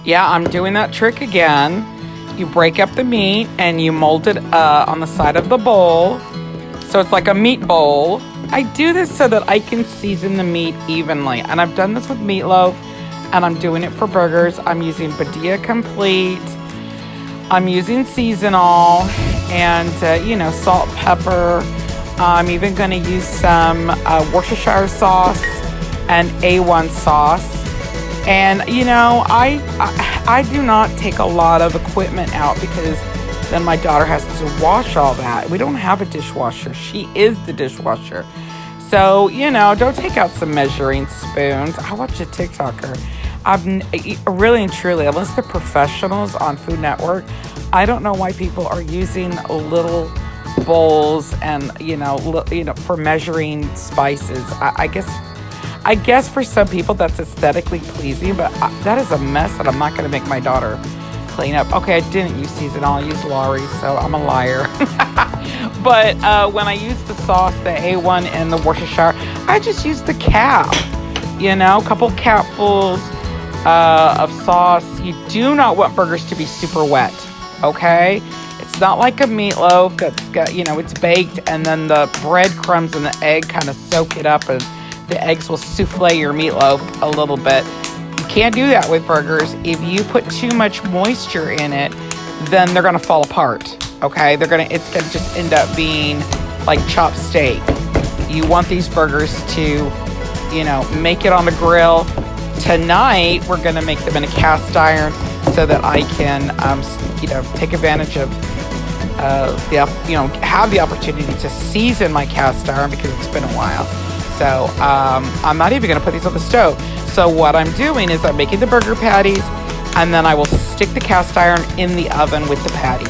Yeah, I'm doing that trick again. You break up the meat and you mold it on the side of the bowl. So it's like a meat bowl. I do this so that I can season the meat evenly. And I've done this with meatloaf and I'm doing it for burgers. I'm using Badia Complete. I'm using seasonal and, salt, pepper. I'm even going to use some Worcestershire sauce and A1 sauce. And, I do not take a lot of equipment out because then my daughter has to wash all that. We don't have a dishwasher. She is the dishwasher. So, don't take out some measuring spoons. I watch a TikToker. Really and truly, unless they're professionals on Food Network, I don't know why people are using little bowls and, for measuring spices. I guess for some people that's aesthetically pleasing, but that is a mess that I'm not going to make my daughter clean up. Okay, I didn't use seasonal. I used Lawry's, so I'm a liar. But when I use the sauce, the A1 and the Worcestershire, I just use the cap. A couple capfuls of sauce. You do not want burgers to be super wet, okay? It's not like a meatloaf that's got, it's baked and then the breadcrumbs and the egg kind of soak it up and the eggs will souffle your meatloaf a little bit. You can't do that with burgers. If you put too much moisture in it, then they're gonna fall apart. Okay, it's gonna just end up being like chopped steak. You want these burgers to, make it on the grill. Tonight we're gonna make them in a cast iron so that I can, take advantage of have the opportunity to season my cast iron because it's been a while. So I'm not even going to put these on the stove. So what I'm doing is I'm making the burger patties and then I will stick the cast iron in the oven with the patties.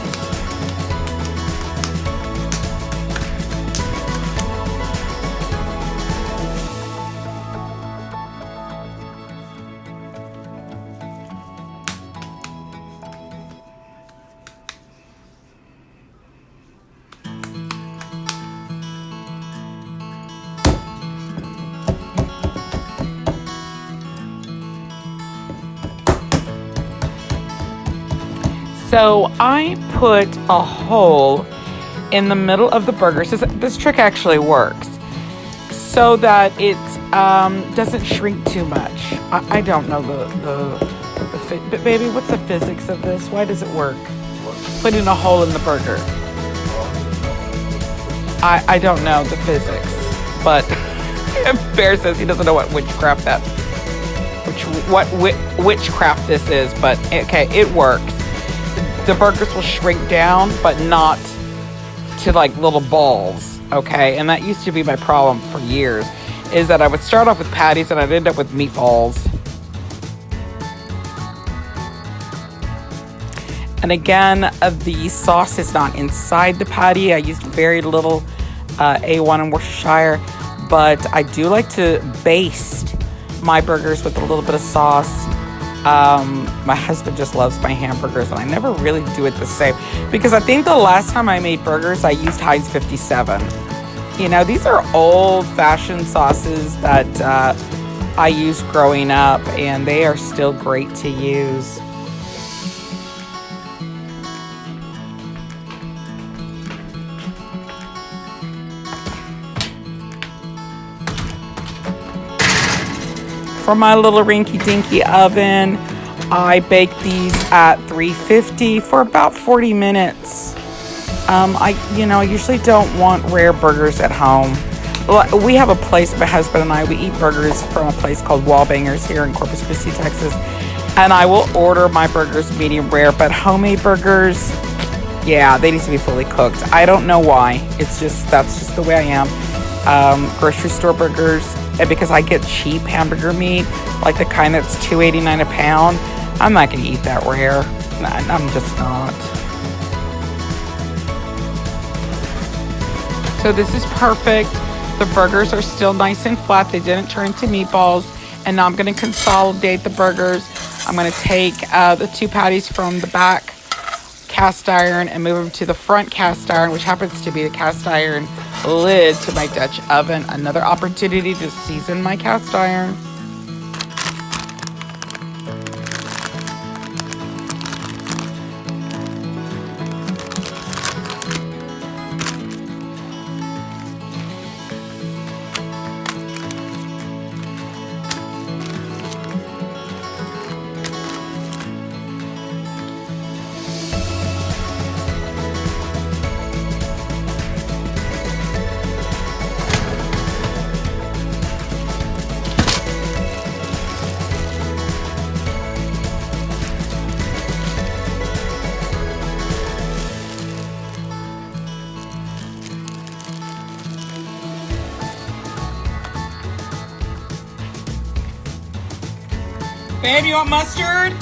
So I put a hole in the middle of the burgers. This trick actually works so that it doesn't shrink too much. I don't know but baby, what's the physics of this? Why does it work? Putting a hole in the burger. I don't know the physics, but Bear says he doesn't know what witchcraft this is, but okay, it works. The burgers will shrink down, but not to like little balls, okay? And that used to be my problem for years, is that I would start off with patties and I'd end up with meatballs. And again, the sauce is not inside the patty. I used very little A1 and Worcestershire, but I do like to baste my burgers with a little bit of sauce. My husband just loves my hamburgers, and I never really do it the same because I think the last time I made burgers, I used Heinz 57. These are old-fashioned sauces that I used growing up, and they are still great to use. For my little rinky-dinky oven, I bake these at 350 for about 40 minutes. I usually don't want rare burgers at home. We have a place, my husband and I, we eat burgers from a place called Wallbangers here in Corpus Christi, Texas. And I will order my burgers medium rare, but homemade burgers, yeah, they need to be fully cooked. I don't know why. That's just the way I am. Grocery store burgers, and because I get cheap hamburger meat, like the kind that's $2.89 a pound, I'm not going to eat that rare. I'm just not. So this is perfect. The burgers are still nice and flat. They didn't turn into meatballs. And now I'm going to consolidate the burgers. I'm going to take the two patties from the back cast iron and move them to the front cast iron, which happens to be the cast iron lid to my Dutch oven. Another opportunity to season my cast iron. Babe, you want mustard?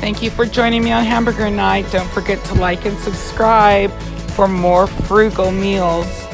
Thank you for joining me on Hamburger Night. Don't forget to like and subscribe for more frugal meals.